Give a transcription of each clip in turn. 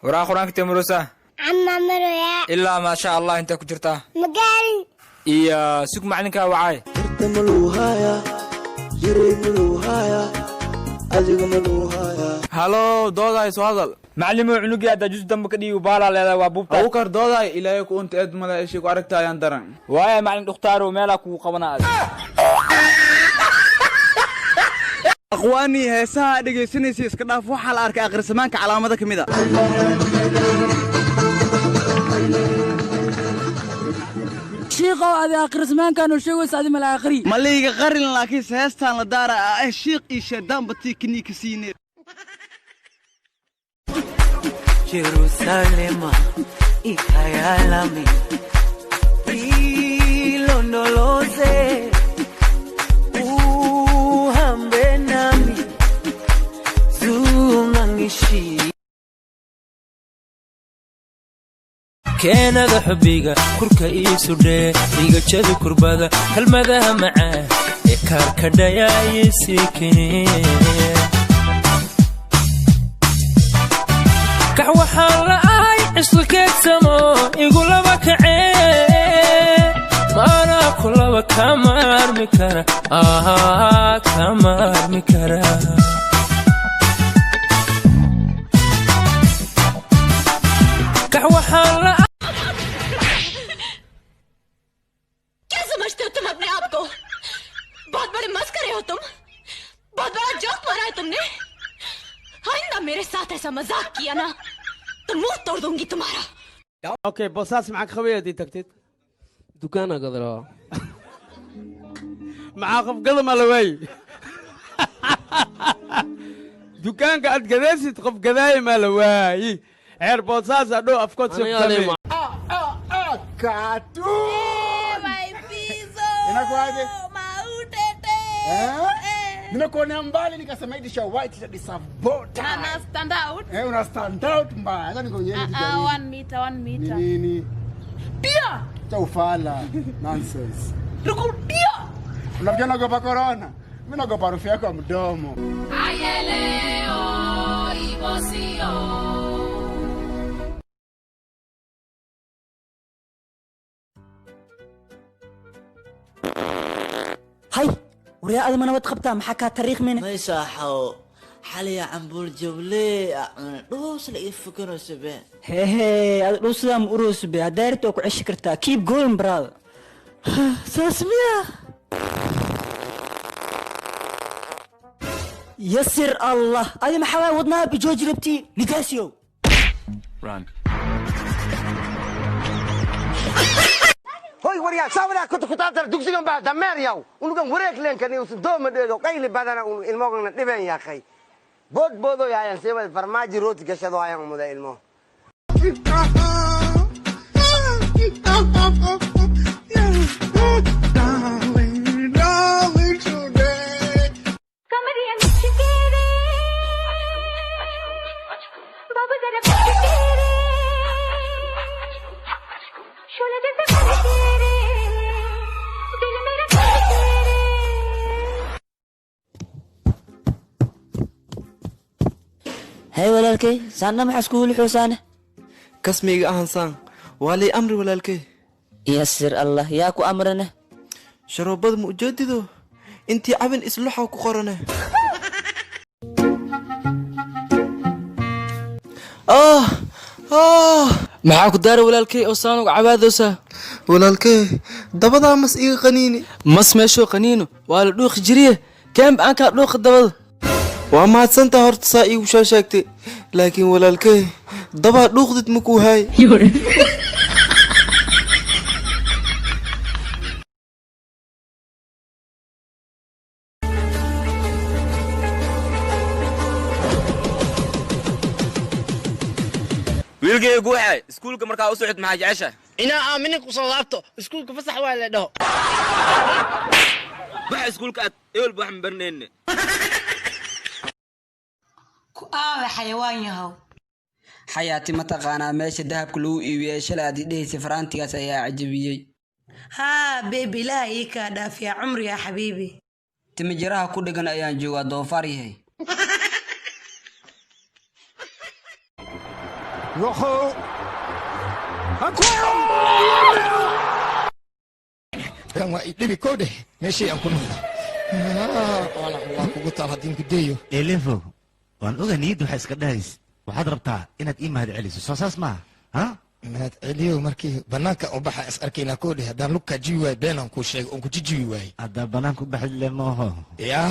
وراء قرآن كتير مروسة عما مرويا إلا ما شاء الله أنت كجرتها مقال إيا سوق معلنك وعاي هالو دوداي سوادل معلم عنقي هذا جزء دمك دي وبالا لا وابوبتا أوكر دوداي إلى يكون أنت أد ملا إشي وأركتها يندرن واي معلم اختاروا مالك وقبنا أخواني هسا دقي سنسي إسكداف وحال أرك آخر سمانك علامة كميدا شيخو هذا آخر زمان كانوا شيء وسادي من الآخرين مليك قرن لكن سهستان لدارة الشيخ إيشادان بتيكني كسيني Jerusalema ikayalami ilondoloze uhambe nami zungangishi keenada xubiga kurka iisudhe iga jadi kurbada kalmadaha macaan ee kaarkadhaya isikeen كحوحان لأي عشلكك سمو يقول بكعين ما أنا كل بكامر مكرا كامر مكرا كحوحان لأي क्या समझते हो तुम अपने आप को? बहुत बड़े मस्करे हो तुम, बहुत बड़ा जोक मारा है तुमने। आइंदा मेरे साथ ऐसा मजाक किया ना तो मुंह तोड़ दूंगी तुम्हारा। أوكي بصاص معك خوية دي تكتيت دكانة قدرها معاك في قدم الوي دكان قاعد قداسي تقف قداي مالواي عير بصاص أدو أفكوت سبتامي كاتو inakuaje ninakuona mbali nikasema hii tisha white that is a bota Ana stand out. una stand out mbaya hata nikonyeni kijana 1 meter 1 meter. nini Pia. cha ufala nonsense Rukudia. unajua nagopa corona mimi nagopa harufu yako ya mdomo Ayeleo ibosio. هاي وريا هذا ما نود خبطة محكا تاريخ من ما يصحوا حاليا عمبول جبلي روس لقي فكرة سبين هي هذا روسلام أروس بها دايرتك وعش كرتا keep going brother ساسمية يسر الله هذه محاوى وضنا بجوج ربتي نيكاسيو run هوي وريا ساولا كنت كتاتر دوكسيغان با دمير ياو ونكن وريك لين كان يوس دوما ديدو قيل بدانا الموغن دبن يا اخي بود يا سيبا فرماجي روتي كشدو ايان مودا المو هاي ولالكي سانا محسكول حسانه كسمي أهانسان والي أمر ولالكي يسر الله ياكو أمرنا شروبات مجددو انتي عبن إسلوحة وكقرنة maxaa ku daara walaalkay oo saan uga cabaadoosa walaalkay dabadaa mas iga qaniini mas meeshoo qaniino waa la dhuuqi jiriye kaanba aan kaa dhuuqa dabada waa mahadsantaa horta saa iigu shaa sheegtay laakiin walaalkay dabaa dhuuqdid makuu haay wiilkay guuxay iskuulka markaa u socod maxaa jecesha inaa aaminin ku soo laabto iskuulka fasax waa la dhaho waxa iskuulka aad ewl baa xambarneenne ku aawe xayawaan yahow. حياتي متقانا ماشي دهب كلو إيوي شلادي ديه سفرانتي أسايا عجبيي ها بيبي لا إيكا دافع عمري يا حبيبي تمجراها كودغان أيان جوا دوفاري هي يوخو كان يدبي كوده ماشي أكون والله كنت على الدين كديو إليفو وأن أغنيد وحس كدايس waxaad rabtaa inaad ii mahad celiso soo saas maaha ha mahad celiyo markii banaanka u baxa is arkayna koodhi haddaan lugka jiwi waay beenaan kuu sheegay oon ku jijiwi waayey haddaa banaanka u baxid le maaho yaa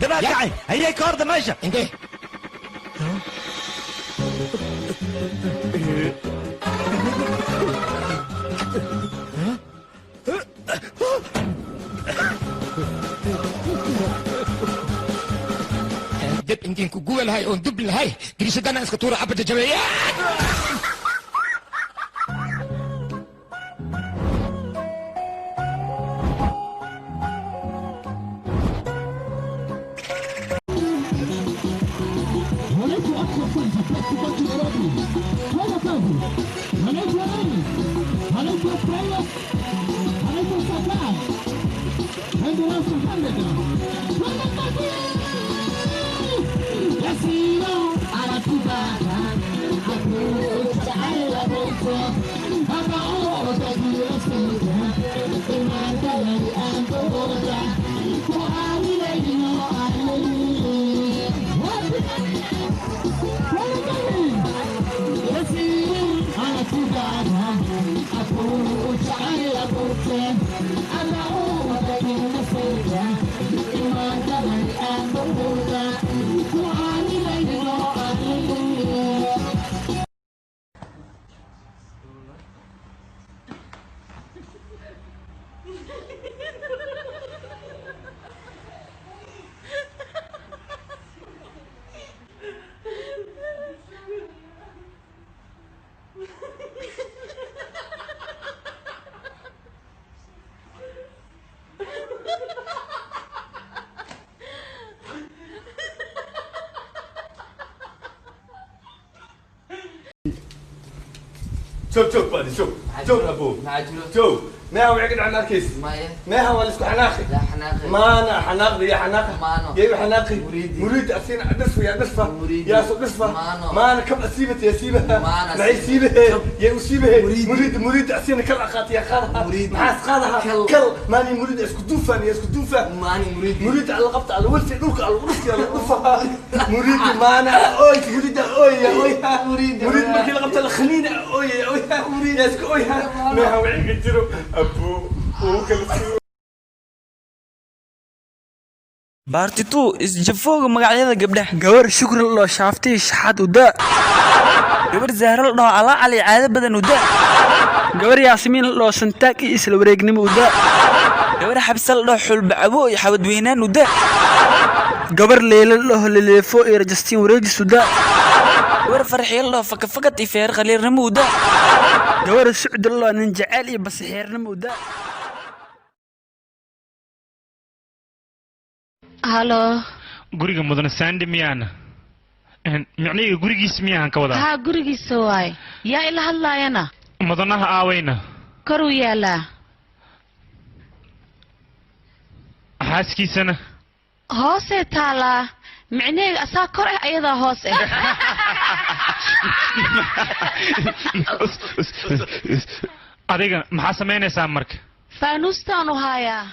dabaa kacay hayay ka horda meesha intee dib intiin ku guba lahay oon dub lahay diriishadana iska tuura abada jabeeya شوف بعد شوف ابو شوف ما هو يقعد على الكيس ما هو اللي حناقي لا حناقي ما انا حناقي يا حناقي يا حناقي مريد اسين نصفه يا نصفه يا نصفه ما انا كم اسيبه يا سيبها ما يسيبه يا اسيبه مريد اسين كل اخاتي يا خالها ما خالها كل ماني مريد اسكدوفا يا اسكدوفا ماني مريد على قبط على ولفي دوك على ولفي على ولفها مريد ما انا اوي مريد اوي يا اوي مريد ما كل قبط الخلينه اوي يا اوي مريد يا اسك اوي ما هو يقدروا ابو baartituu isjafooga magacyada gabdhaha gabar shukri loo shaaftay shaxad u daa gabar zahra loo ala cali caado badan u daa gabar yaasmiin loo santaag iyo isla wareegnimo u daa gabar xabsal loo xulbacabo iyo xabad weynaan u daa gabar leelo loo leeleefo iyo rajastiin wareejis u daa gabar farxiyo loo fakafakad iyo feer qaliirnimo u daa gabar sucd loo nin jacayl iyo basixeernimo u daa halo guriga mudane sandi miyaana micnihiga gurigiisa miyaan ka wadaa haa gurigiisa waay yaa ila hadlaayana mudanaha aawayna kor u yaalaa xaaskiisana hoosee taalaa micnihiga asaa kor ah ayadaa hoos ah adiga maxaa samaynaysaa marka faanuustaanu haayaa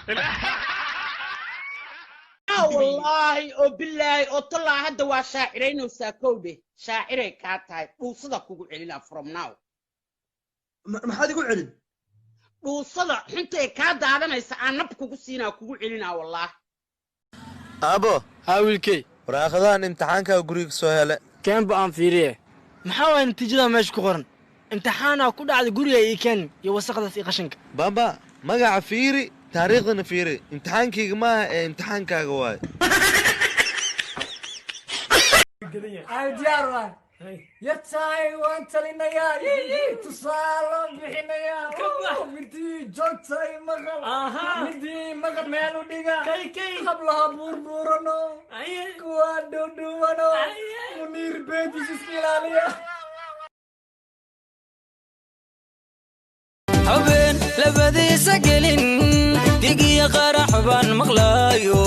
والله وبالله وطلع هذا وشاعرين وساكودي شاعري كاتاي وصدا كوغو علينا from now ما حد يقول علم وصدا حنتي كا دادنيس انب كوغو سينا كوغو علينا والله ابو hawilkay waraaqadahan imtixaanka guriga soo hele keen baan fiiriye maxaa way natiijada meesha ku qoran imtixaana ku dhacday guriga iyo keen iyo wasaqdaas iyo qashinka baba magaca fiiri taariikhdana fiiri imtixaankayga maaha ee imtixaankaaga waaye diyaar waay yartahay waan talinayaa tusaalon bixinayaa midii joogtay maqal midii maqal meel u dhiga qablaha buurbuurano kuwa dhowdhowano muniir beedis iska ilaaliya labadiisa gelin digiya qarax baan maqlaayo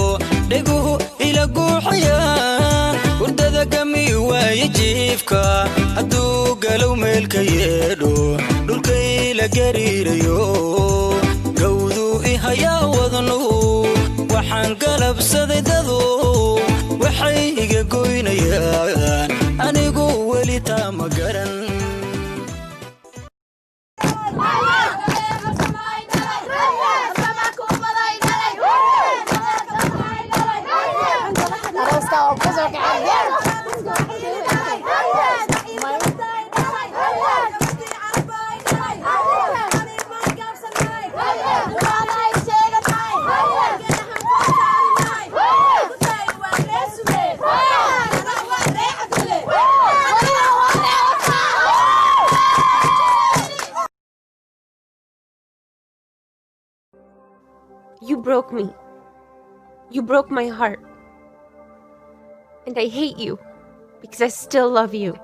dhiguhu ila guuxayaan hurdada gami waaye jiifka hadduu galow meelka yeedho dhulkay la gariirayo gawdu ihayaa wadnu waxaan galabsaday dadu waxay iga goynayaan anigu weli taa ma garan You broke me. You broke my heart. And I hate you because I still love you.